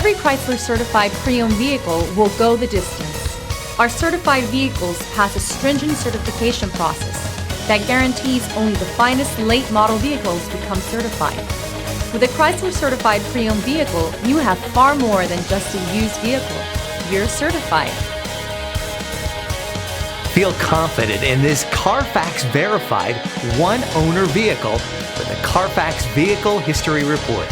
Every Chrysler certified pre-owned vehicle will go the distance. Our certified vehicles pass a stringent certification process that guarantees only the finest late model vehicles become certified. With a Chrysler certified pre-owned vehicle, you have far more than just a used vehicle. You're certified. Feel confident in this Carfax verified one-owner vehicle with a Carfax Vehicle History Report.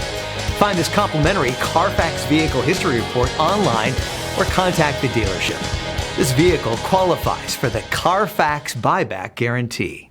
Find this complimentary Carfax Vehicle History Report online or contact the dealership. This vehicle qualifies for the Carfax Buyback Guarantee.